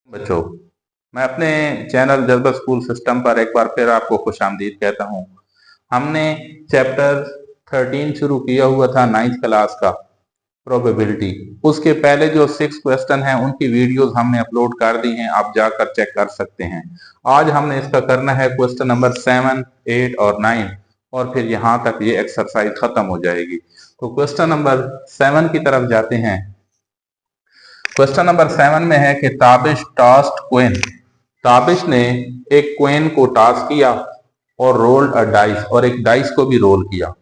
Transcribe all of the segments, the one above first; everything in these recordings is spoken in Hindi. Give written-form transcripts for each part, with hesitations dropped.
बच्चों, मैं अपने चैनल जज्बा स्कूल सिस्टम पर एक बार फिर आपको खुशामदीद कहता हूँ। हमने चैप्टर 13 शुरू किया हुआ था 9th क्लास का, प्रोबेबिलिटी। उसके पहले जो 6 क्वेश्चन हैं उनकी वीडियोस हमने अपलोड कर दी हैं, आप जाकर चेक कर सकते हैं। आज हमने इसका करना है क्वेश्चन नंबर 7, 8 और 9, और फिर यहाँ तक ये एक्सरसाइज खत्म हो जाएगी। तो क्वेश्चन नंबर 7 की तरफ जाते हैं। क्वेश्चन नंबर 7 में है कि ताबिश टॉस्ड क्वेन। ताबिश ने एक क्वेन को टॉस किया और रोल्ड अ डाइस, और एक डाइस को भी रोल किया।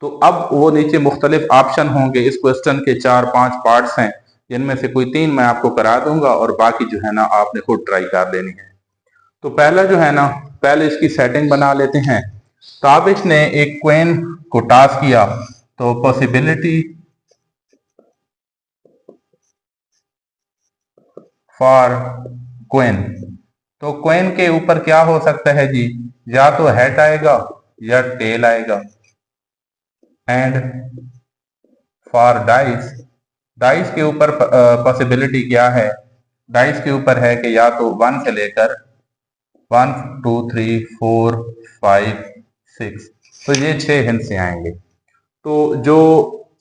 तो अब वो नीचे मुख्तलिफ ऑप्शन होंगे। इस क्वेश्चन के 4-5 पार्ट्स हैं, जिनमें से कोई 3 मैं आपको करा दूंगा और बाकी जो है ना आपने खुद ट्राई कर लेनी है। तो पहला जो है ना, पहले इसकी सेटिंग बना लेते हैं। ताबिश ने एक क्वेन को टॉस किया, तो पॉसिबिलिटी फॉर क्वेन, तो क्वेन के ऊपर क्या हो सकता है जी? या तो हेड आएगा या टेल आएगा। एंड फॉर डाइस, डाइस के ऊपर पॉसिबिलिटी क्या है? डाइस के ऊपर है कि या तो 1 से लेकर 1, 2, 3, 4, 5, 6, तो ये 6 हिस्से आएंगे। तो जो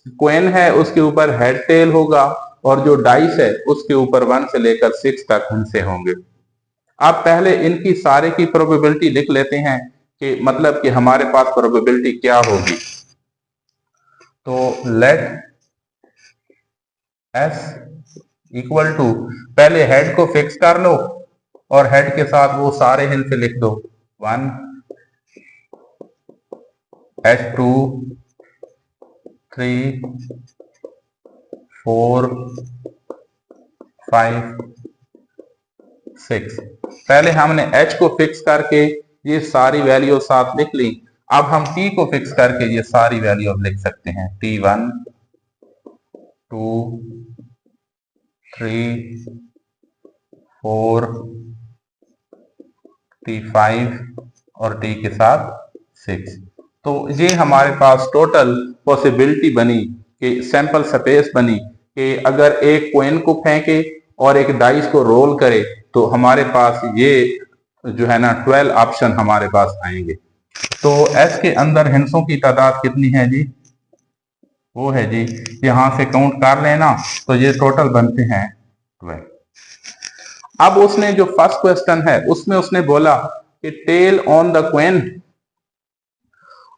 क्वेन है उसके ऊपर हेड टेल होगा, और जो डाइस है उसके ऊपर 1 से लेकर 6 तक हिस्से होंगे। आप पहले इनकी सारे की प्रोबेबिलिटी लिख लेते हैं कि मतलब कि हमारे पास प्रोबेबिलिटी क्या होगी। तो लेट एस इक्वल टू, पहले हेड को फिक्स कर लो और हेड के साथ वो सारे हिस्से लिख दो। 1, H2, 3, 4, 5, 6। पहले हमने H को फिक्स करके ये सारी वैल्यू साथ लिख ली। अब हम T को फिक्स करके ये सारी वैल्यू अब लिख सकते हैं। T1, 2, 3, 4, T5 और T के साथ 6। तो ये हमारे पास टोटल पॉसिबिलिटी बनी, कि सैंपल स्पेस बनी, कि अगर एक कॉइन को फेंके और एक डाइस को रोल करे तो हमारे पास ये जो है ना 12 ऑप्शन हमारे पास आएंगे। तो एस के अंदर हिस्सों की तादाद कितनी है जी? वो है जी, यहां से काउंट कर लेना, तो ये टोटल बनते हैं 12। अब उसने जो फर्स्ट क्वेश्चन है उसमें उसने बोला कि टेल ऑन द क्वेन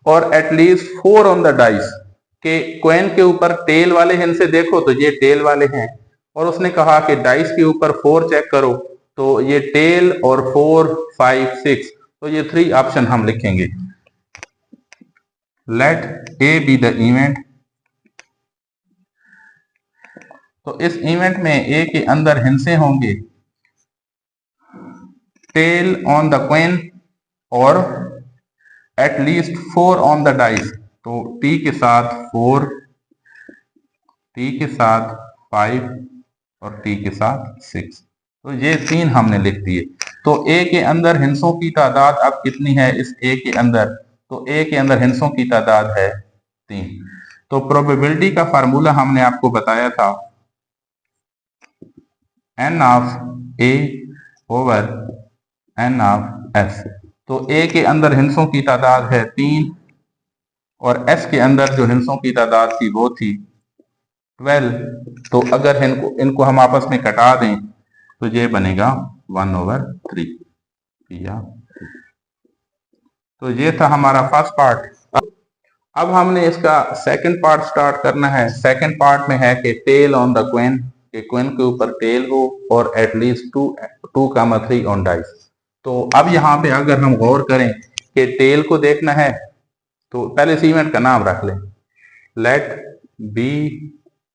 और एटलीस्ट 4 ऑन द डाइस, के क्वेन के ऊपर टेल वाले हिस्से देखो तो ये टेल वाले हैं, और उसने कहा कि डाइस के ऊपर 4 चेक करो तो ये टेल और 4, 5, 6, तो ये 3 ऑप्शन हम लिखेंगे। Let A be the event, तो इस इवेंट में ए के अंदर हिस्से होंगे टेल ऑन द क्वेन और एटलीस्ट 4 ऑन द डाइस, तो टी के साथ 4, टी के साथ 5 और टी के साथ 6, तो ये 3 हमने लिख दिए। तो ए के अंदर हिस्सों की तादाद अब कितनी है इस ए के अंदर? तो ए के अंदर हिस्सों की तादाद है 3। तो प्रोबेबिलिटी का फार्मूला हमने आपको बताया था, N of A over N of S. तो ए के अंदर हिस्सों की तादाद है 3 और एस के अंदर जो हिस्सों की तादाद थी वो थी 12। तो अगर इनको हम आपस में कटा दें तो ये बनेगा 1/3 या। तो ये था हमारा फर्स्ट पार्ट। अब हमने इसका सेकंड पार्ट स्टार्ट करना है। सेकंड पार्ट में है कि टेल ऑन द क्वेन, के क्वेन के ऊपर टेल हो और एटलीस्ट 2, 3 ऑन डाइस। तो अब यहाँ पे अगर हम गौर करें कि टेल को देखना है तो पहले इस इवेंट का नाम रख लें। Let B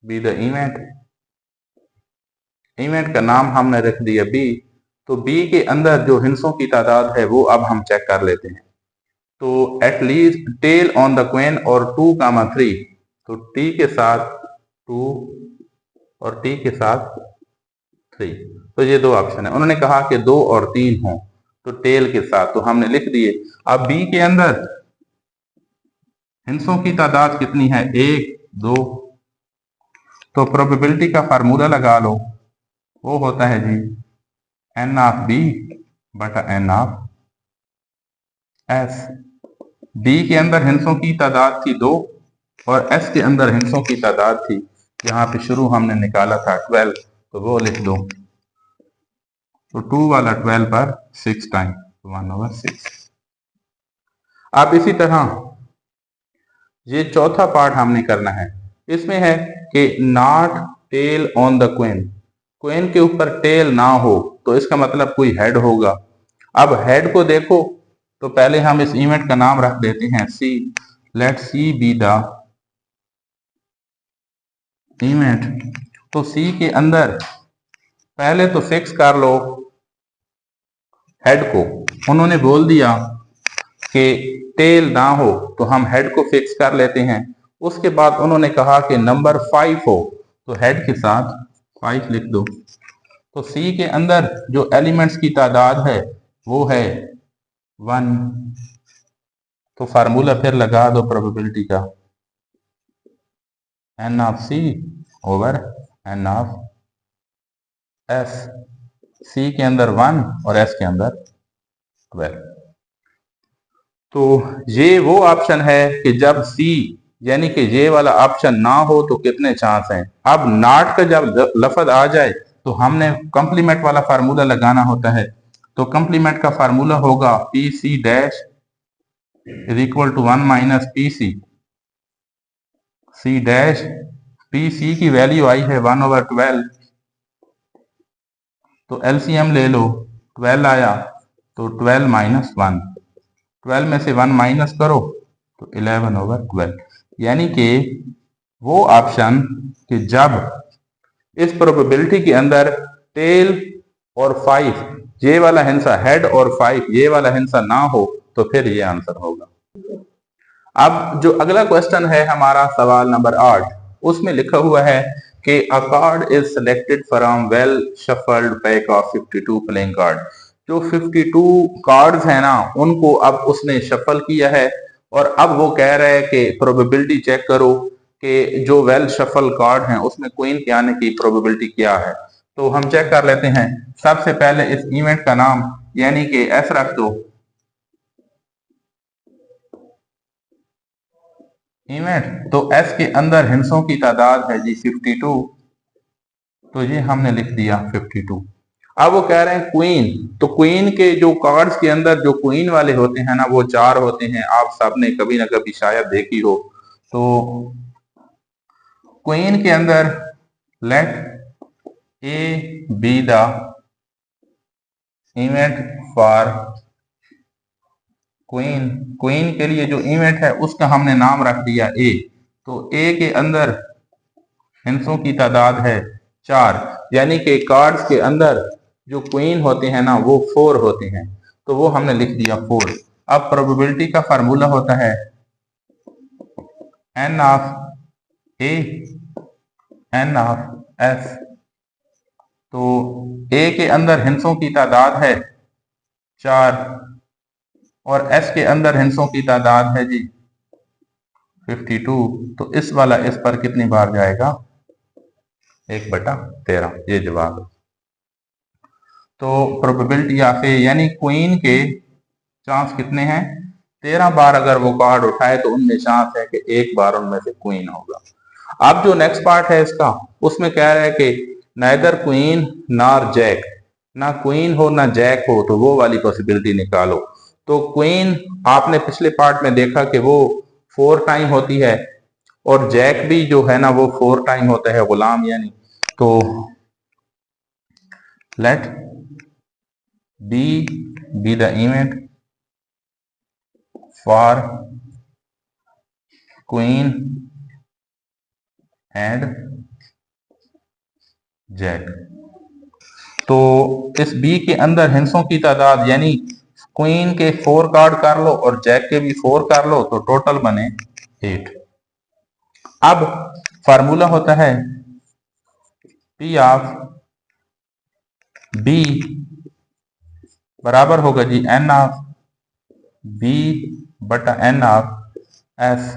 be the event, event का नाम हमने रख दिया बी। तो बी के अंदर जो हिस्सों की तादाद है वो अब हम चेक कर लेते हैं। तो एटलीस्ट टेल ऑन द क्वेन और 2, 3, तो टी के साथ 2 और टी के साथ 3, तो ये 2 ऑप्शन है। उन्होंने कहा कि 2 और 3 हो तो टेल के साथ, तो हमने लिख दिए। अब बी के अंदर हिस्सों की तादाद कितनी है? 1, 2, तो प्रोबेबिलिटी का फार्मूला लगा लो, वो होता है जी एन ऑफ बी बटा एन ऑफ एस। बी के अंदर हिंसों की तादाद थी 2 और एस के अंदर हिंसों की तादाद थी, यहाँ पे शुरू हमने निकाला था 12, तो वो लिख दो। तो 2 वाला 12 पर 6 टाइम 1/6। अब इसी तरह ये चौथा पार्ट हमने करना है। इसमें है कि not tail on the queen, queen के ऊपर टेल ना हो तो इसका मतलब कोई हेड होगा। अब हेड को देखो तो पहले हम इस इवेंट का नाम रख देते हैं C. Let C be the event. तो सी के अंदर पहले तो फिक्स कर लो हेड को। उन्होंने बोल दिया कि टेल ना हो तो हम हेड को फिक्स कर लेते हैं। उसके बाद उन्होंने कहा कि नंबर 5 हो तो हेड के साथ 5 लिख दो। तो सी के अंदर जो एलिमेंट्स की तादाद है वो है 1। तो फार्मूला फिर लगा दो प्रोबेबिलिटी का, n of C over N of S. C के अंदर 1 और एस के अंदर 12। तो ये वो ऑप्शन है कि जब सी यानी कि ये वाला ऑप्शन ना हो तो कितने चांस हैं। अब नॉट का जब लफ्ज आ जाए तो हमने कंप्लीमेंट वाला फार्मूला लगाना होता है। तो कंप्लीमेंट का फार्मूला होगा P C dash is equal to 1 minus P C. C dash P C की वैल्यू आई है 1/12, तो एलसीएम ले लो, 12 आया तो 12 माइनस 1, 12 में से 1 माइनस करो तो 11/12। यानी कि वो ऑप्शन कि जब इस प्रोबेबिलिटी के अंदर टेल और 5 ये वाला हिस्सा, हेड और 5 ये वाला हिस्सा ना हो तो फिर ये आंसर होगा। अब जो अगला क्वेश्चन है हमारा सवाल नंबर 8, उसमें लिखा हुआ है कि अ card is selected from well shuffled pack of 52 playing card. जो 52 कार्ड्स हैं ना उनको अब उसने शफल किया है और अब वो कह रहा है कि प्रोबेबिलिटी चेक करो कि जो वेल शफल कार्ड हैं उसमें क्वीन के आने की प्रोबेबिलिटी क्या है। तो हम चेक कर लेते हैं। सबसे पहले इस इवेंट का नाम यानी कि एस रख दो, इवेंट। तो एस के अंदर हिंसों की तादाद है जी 52, तो ये हमने लिख दिया 52। अब वो कह रहे हैं क्वीन, तो क्वीन के जो कार्ड्स के अंदर जो क्वीन वाले होते हैं ना वो 4 होते हैं। आप सबने कभी ना कभी शायद देखी हो। तो क्वीन के अंदर let A be the event for queen. Queen के लिए जो इवेंट है उसका हमने नाम रख दिया ए। तो ए के अंदर हिंसों की तादाद है 4, यानी कि कार्ड्स के अंदर जो क्वीन होते हैं ना वो 4 होते हैं, तो वो हमने लिख दिया 4। अब प्रोबेबिलिटी का फार्मूला होता है N of A N of S. तो ए के अंदर हिंसों की तादाद है 4 और एस के अंदर हिंसों की तादाद है जी 52। तो इस वाला इस पर कितनी बार जाएगा, 1/13, ये जवाब। तो प्रोबेबिलिटी ऑफ ए यानी क्वीन के चांस कितने हैं, 13 बार अगर वो कार्ड उठाए तो उनमें चांस है कि 1 बार उनमें से क्वीन होगा। अब जो नेक्स्ट पार्ट है इसका, उसमें कह रहा है कि नाइदर क्वीन नॉर जैक, ना क्वीन हो ना जैक हो, तो वो वाली पॉसिबिलिटी निकालो। तो क्वीन आपने पिछले पार्ट में देखा कि वो 4 टाइम होती है और जैक भी जो है ना वो 4 टाइम होता है, गुलाम यानी। तो let B the event for queen and jack. तो इस बी के अंदर हिंसों की तादाद यानी क्वीन के 4 कार्ड कर लो और जैक के भी 4 कर लो तो टोटल बने 8। अब फार्मूला होता है पी ऑफ बी बराबर होगा जी एन ऑफ बी बटा एन ऑफ एस।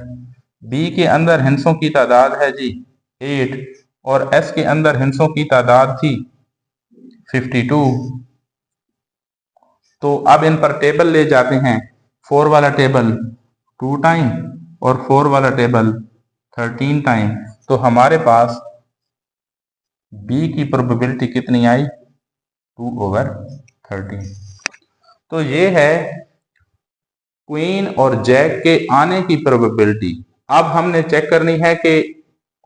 बी के अंदर हिंसों की तादाद है जी 8 और एस के अंदर हिंसों की तादाद थी 52। तो अब इन पर टेबल ले जाते हैं। 4 वाला टेबल 2 टाइम और 4 वाला टेबल 13 टाइम। तो हमारे पास बी की प्रोबेबिलिटी कितनी आई? 2/13। तो ये है क्वीन और जैक के आने की प्रोबेबिलिटी। अब हमने चेक करनी है कि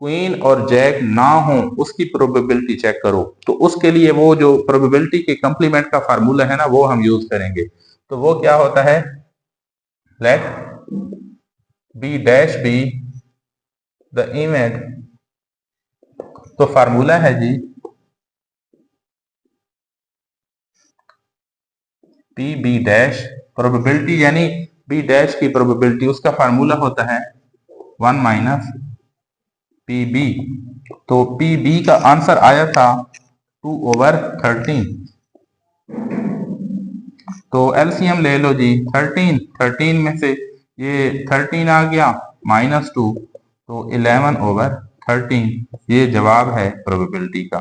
क्वीन और जैक ना हो उसकी प्रोबेबिलिटी चेक करो। तो उसके लिए वो जो प्रोबेबिलिटी के कंप्लीमेंट का फार्मूला है ना, वो हम यूज करेंगे। तो वो क्या होता है? Let B dash be the event. तो फार्मूला है जी पी बी डैश, प्रोबेबिलिटी यानी बी डैश की प्रोबेबिलिटी, उसका फार्मूला होता है 1 माइनस पी बी। तो पी बी का आंसर आया था 2/13। तो एलसीएम ले लो जी। 13 में से ये 13 आ गया -2, तो 11/13 ये जवाब है प्रोबेबिलिटी का।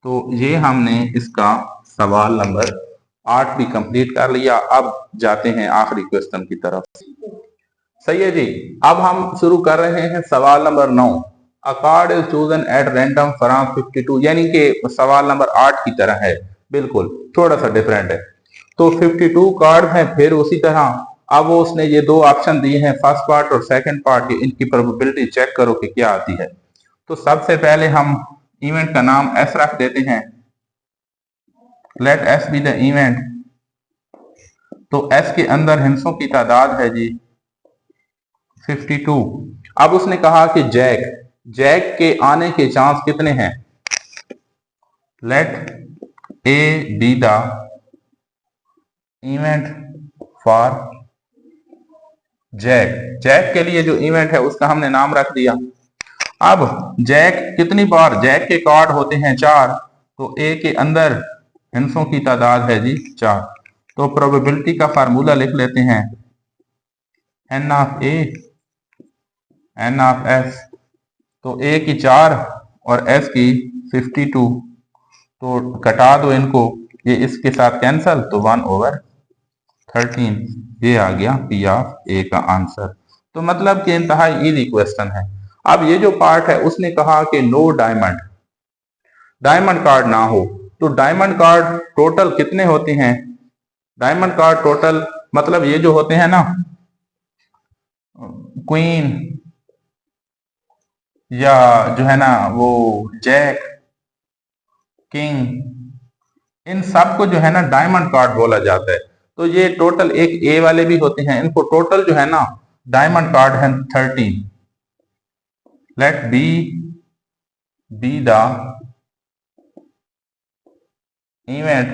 तो ये हमने इसका सवाल नंबर 8 भी कंप्लीट कर लिया। अब जाते हैं आखिरी क्वेश्चन की तरफ। सही है जी। अब हम शुरू कर रहे हैं सवाल number 9। A card is chosen at random from 52, यानी कि सवाल नंबर 8 की तरह है, बिल्कुल थोड़ा सा डिफरेंट है। तो 52 कार्ड हैं, फिर उसी तरह अब वो उसने ये दो ऑप्शन दिए हैं, फर्स्ट पार्ट और सेकंड पार्ट, इनकी प्रोबेबिलिटी चेक करो कि क्या आती है। तो सबसे पहले हम इवेंट का नाम एस रख देते हैं। Let S be the event. तो एस के अंदर हिंसों की तादाद है जी 52। अब उसने कहा कि जैक के आने के चांस कितने हैं? Let A be the event for jack के लिए जो इवेंट है उसका हमने नाम रख दिया। अब जैक कितनी बार, जैक के कार्ड होते हैं 4, तो ए के अंदर हिंसों की तादाद है जी 4। तो प्रोबेबिलिटी का फार्मूला लिख लेते हैं, N of A N of S. तो ए की 4 और एस की 52, तो घटा दो इनको, ये इसके साथ कैंसल, तो 1/13 ये आ गया पी ऑफ ए का आंसर। तो मतलब कि इंतहाई इजी क्वेश्चन है। अब ये जो पार्ट है उसने कहा कि नो डायमंड कार्ड ना हो। तो डायमंड कार्ड टोटल कितने होते हैं? डायमंड कार्ड टोटल मतलब ये जो होते हैं ना, क्वीन या जो है ना वो जैक, किंग, इन सब को जो है ना डायमंड कार्ड बोला जाता है। तो ये टोटल एक ए वाले भी होते हैं, इनको टोटल जो है ना डायमंड कार्ड है 13। Let B the event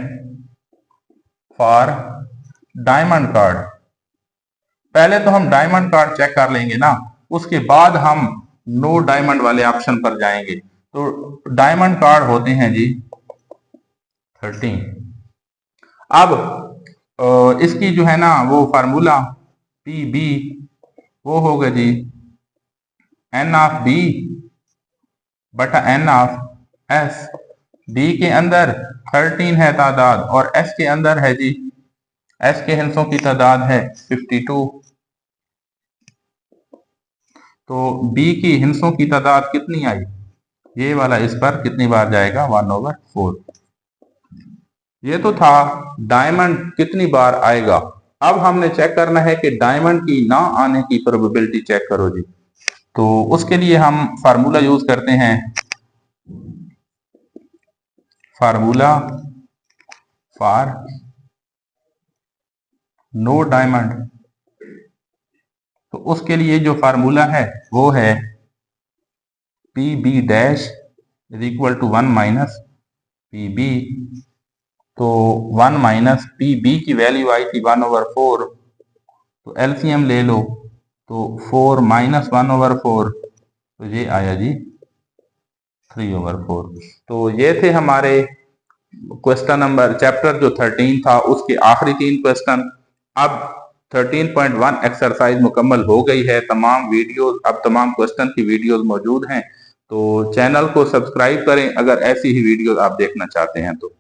for diamond card. पहले तो हम डायमंड कार्ड चेक कर लेंगे ना, उसके बाद हम नो डायमंड वाले ऑप्शन पर जाएंगे। तो डायमंड कार्ड होते हैं जी 13। अब इसकी जो है ना वो फार्मूला पी बी वो होगा जी एन ऑफ बी बटा एन ऑफ एस। डी के अंदर 13 है तादाद और एस के अंदर है जी, एस के हिस्सों की तादाद है 52। तो बी की हिंसों की तादाद कितनी आई? ये वाला इस पर कितनी बार जाएगा? 1/4। ये तो था डायमंड कितनी बार आएगा। अब हमने चेक करना है कि डायमंड की ना आने की प्रोबेबिलिटी चेक करो जी। तो उसके लिए हम फार्मूला यूज करते हैं, फार्मूला फॉर नो डायमंड। तो उसके लिए जो फार्मूला है वो है P B dash is equal to 1 minus P B. तो 1 माइनस पी बी की वैल्यू आई थी 1/4। तो एलसीएम ले लो, तो 4 माइनस 1/4, तो ये आया जी 3/4। तो ये थे हमारे क्वेश्चन नंबर चैप्टर जो 13 था उसके आखिरी 3 क्वेश्चन। अब 13.1 एक्सरसाइज मुकम्मल हो गई है। तमाम वीडियोस, अब तमाम क्वेश्चन की वीडियोस मौजूद हैं। तो चैनल को सब्सक्राइब करें अगर ऐसी ही वीडियोस आप देखना चाहते हैं तो।